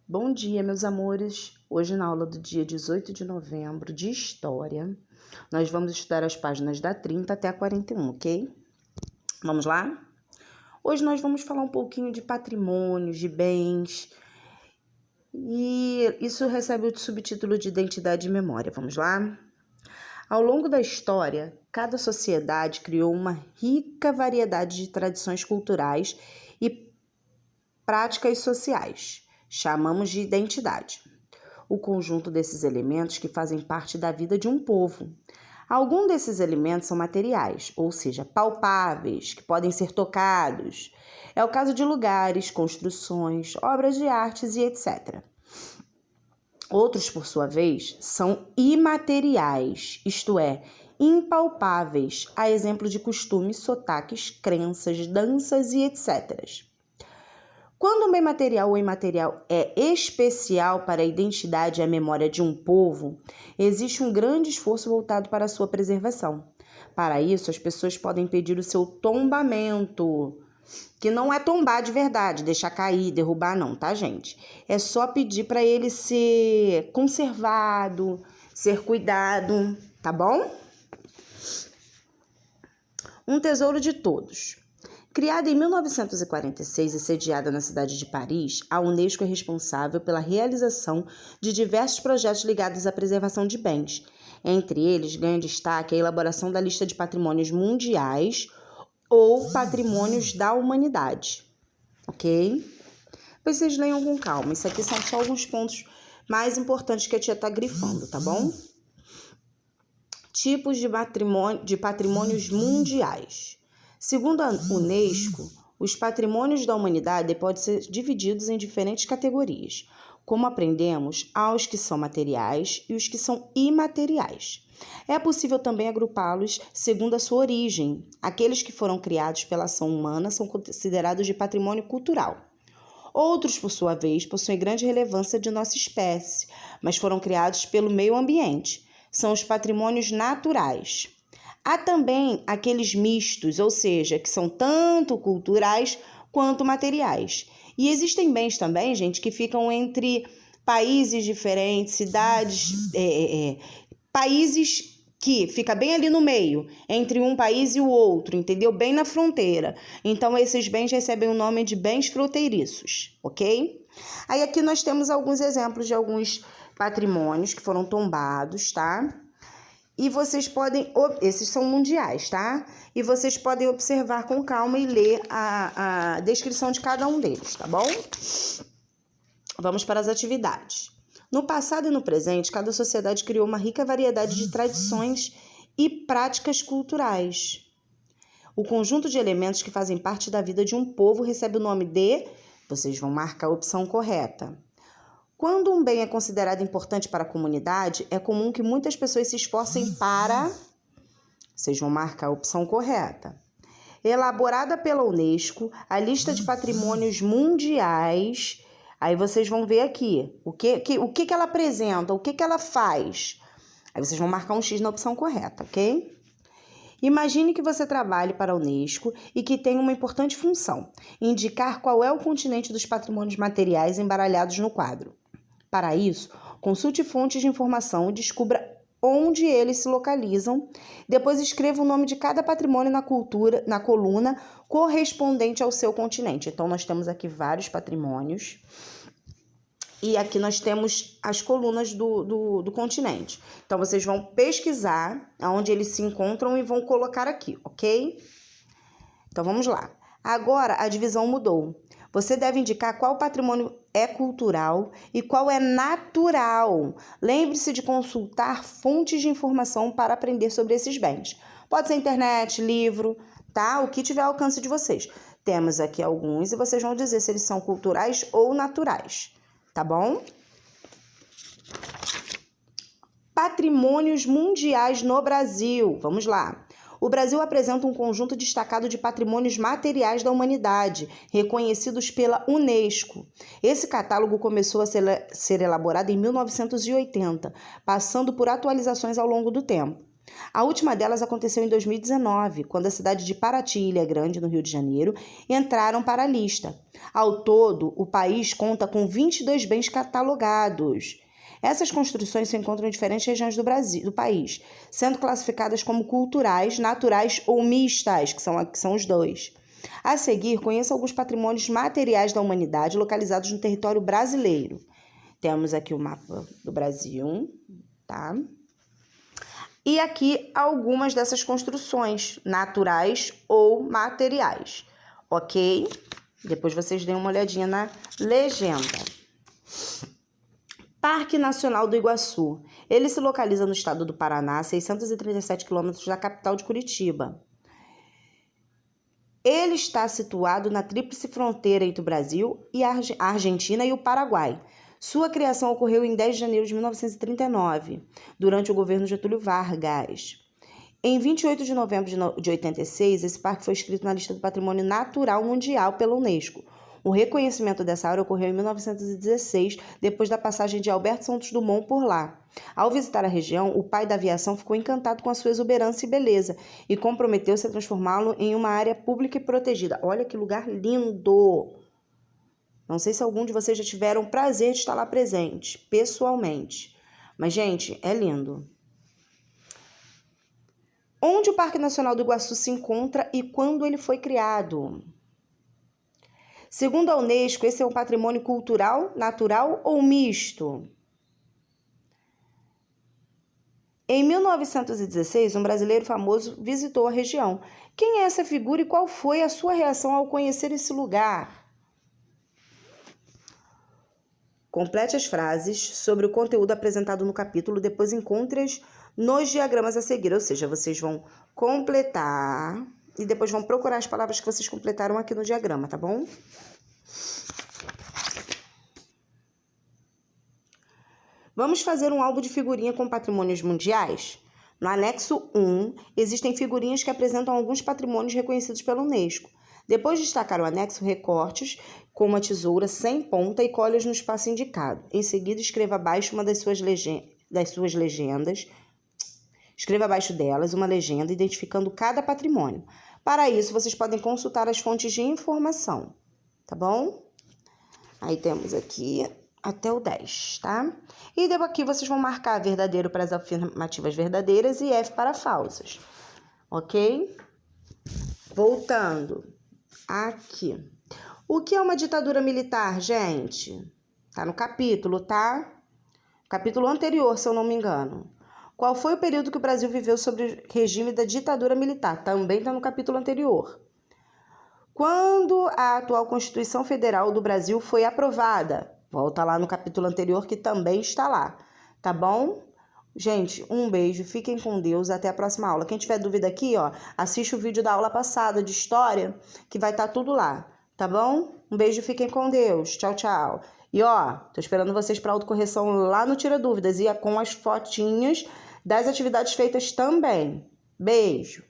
Bom dia, meus amores! Hoje, na aula do dia 18 de novembro de História, nós vamos estudar as páginas da 30 até a 41, ok? Vamos lá? Hoje nós vamos falar um pouquinho de patrimônios, de bens, e isso recebe o subtítulo de Identidade e Memória. Vamos lá? Ao longo da história, cada sociedade criou uma rica variedade de tradições culturais e práticas sociais. Chamamos de identidade o conjunto desses elementos que fazem parte da vida de um povo. Alguns desses elementos são materiais, ou seja, palpáveis, que podem ser tocados. É o caso de lugares, construções, obras de artes e etc. Outros, por sua vez, são imateriais, isto é, impalpáveis, a exemplo de costumes, sotaques, crenças, danças e etc. Quando um bem material ou imaterial é especial para a identidade e a memória de um povo, existe um grande esforço voltado para a sua preservação. Para isso, as pessoas podem pedir o seu tombamento, que não é tombar de verdade, deixar cair, derrubar não, tá, gente? É só pedir para ele ser conservado, ser cuidado, tá bom? Um tesouro de todos. Criada em 1946 e sediada na cidade de Paris, a Unesco é responsável pela realização de diversos projetos ligados à preservação de bens. Entre eles, ganha destaque a elaboração da lista de patrimônios mundiais ou patrimônios da humanidade, ok? Depois vocês leiam com calma, isso aqui são só alguns pontos mais importantes que a tia está grifando, tá bom? Tipos de patrimônios mundiais. Segundo a Unesco, os patrimônios da humanidade podem ser divididos em diferentes categorias. Como aprendemos, há os que são materiais e os que são imateriais. É possível também agrupá-los segundo a sua origem. Aqueles que foram criados pela ação humana são considerados de patrimônio cultural. Outros, por sua vez, possuem grande relevância de nossa espécie, mas foram criados pelo meio ambiente. São os patrimônios naturais. Há também aqueles mistos, ou seja, que são tanto culturais quanto materiais. E existem bens também, gente, que ficam entre países diferentes, cidades, países que fica bem ali no meio, entre um país e o outro, entendeu? Bem na fronteira. Então, esses bens recebem o nome de bens fronteiriços, ok? Aí aqui nós temos alguns exemplos de alguns patrimônios que foram tombados, tá? E vocês podem, esses são mundiais, tá? E vocês podem observar com calma e ler a descrição de cada um deles, tá bom? Vamos para as atividades. No passado e no presente, cada sociedade criou uma rica variedade de tradições e práticas culturais. O conjunto de elementos que fazem parte da vida de um povo recebe o nome de... Vocês vão marcar a opção correta. Quando um bem é considerado importante para a comunidade, é comum que muitas pessoas se esforcem para... Vocês vão marcar a opção correta. Elaborada pela Unesco, a lista de patrimônios mundiais... Aí vocês vão ver aqui o que ela apresenta, o que ela faz. Aí vocês vão marcar um X na opção correta, ok? Imagine que você trabalhe para a Unesco e que tem uma importante função, indicar qual é o continente dos patrimônios materiais embaralhados no quadro. Para isso, consulte fontes de informação e descubra onde eles se localizam. Depois escreva o nome de cada patrimônio na coluna correspondente ao seu continente. Então, nós temos aqui vários patrimônios. E aqui nós temos as colunas do continente. Então, vocês vão pesquisar onde eles se encontram e vão colocar aqui, ok? Então, vamos lá. Agora, a divisão mudou. Você deve indicar qual patrimônio é cultural e qual é natural. Lembre-se de consultar fontes de informação para aprender sobre esses bens. Pode ser internet, livro, tá? O que tiver ao alcance de vocês. Temos aqui alguns e vocês vão dizer se eles são culturais ou naturais, tá bom? Patrimônios mundiais no Brasil. Vamos lá. O Brasil apresenta um conjunto destacado de patrimônios materiais da humanidade, reconhecidos pela Unesco. Esse catálogo começou a ser elaborado em 1980, passando por atualizações ao longo do tempo. A última delas aconteceu em 2019, quando a cidade de Paraty e Ilha Grande, no Rio de Janeiro, entraram para a lista. Ao todo, o país conta com 22 bens catalogados. Essas construções se encontram em diferentes regiões do país, sendo classificadas como culturais, naturais ou mistas, que são os dois. A seguir, conheça alguns patrimônios materiais da humanidade localizados no território brasileiro. Temos aqui o mapa do Brasil, tá? E aqui algumas dessas construções, naturais ou materiais, ok? Depois vocês deem uma olhadinha na legenda. Parque Nacional do Iguaçu. Ele se localiza no estado do Paraná, a 637 quilômetros da capital de Curitiba. Ele está situado na tríplice fronteira entre o Brasil e a Argentina e o Paraguai. Sua criação ocorreu em 10 de janeiro de 1939, durante o governo Getúlio Vargas. Em 28 de novembro de 86, esse parque foi inscrito na lista do Patrimônio Natural Mundial pela Unesco. O reconhecimento dessa área ocorreu em 1916, depois da passagem de Alberto Santos Dumont por lá. Ao visitar a região, o pai da aviação ficou encantado com a sua exuberância e beleza e comprometeu-se a transformá-lo em uma área pública e protegida. Olha que lugar lindo! Não sei se algum de vocês já tiveram o prazer de estar lá presente, pessoalmente. Mas, gente, é lindo. Onde o Parque Nacional do Iguaçu se encontra e quando ele foi criado? Segundo a Unesco, esse é um patrimônio cultural, natural ou misto? Em 1916, um brasileiro famoso visitou a região. Quem é essa figura e qual foi a sua reação ao conhecer esse lugar? Complete as frases sobre o conteúdo apresentado no capítulo, depois encontre-as nos diagramas a seguir, ou seja, vocês vão completar e depois vão procurar as palavras que vocês completaram aqui no diagrama, tá bom? Vamos fazer um álbum de figurinha com patrimônios mundiais? No anexo 1, existem figurinhas que apresentam alguns patrimônios reconhecidos pela Unesco. Depois de destacar o anexo, recortes com uma tesoura sem ponta e colhe-os no espaço indicado. Em seguida, escreva abaixo uma das suas legendas. Escreva abaixo delas uma legenda identificando cada patrimônio. Para isso, vocês podem consultar as fontes de informação, tá bom? Aí temos aqui até o 10, tá? E aqui vocês vão marcar verdadeiro para as afirmativas verdadeiras e F para falsas, ok? Voltando aqui. O que é uma ditadura militar, gente? Tá no capítulo, tá? Capítulo anterior, se eu não me engano. Qual foi o período que o Brasil viveu sob o regime da ditadura militar? Também está no capítulo anterior. Quando a atual Constituição Federal do Brasil foi aprovada? Volta lá no capítulo anterior que também está lá, tá bom? Gente, um beijo, fiquem com Deus, até a próxima aula. Quem tiver dúvida aqui, ó, assiste o vídeo da aula passada de história, que vai estar tudo lá, tá bom? Um beijo, fiquem com Deus, tchau, tchau. E ó, tô esperando vocês para autocorreção lá no Tira Dúvidas e com as fotinhas das atividades feitas também. Beijo!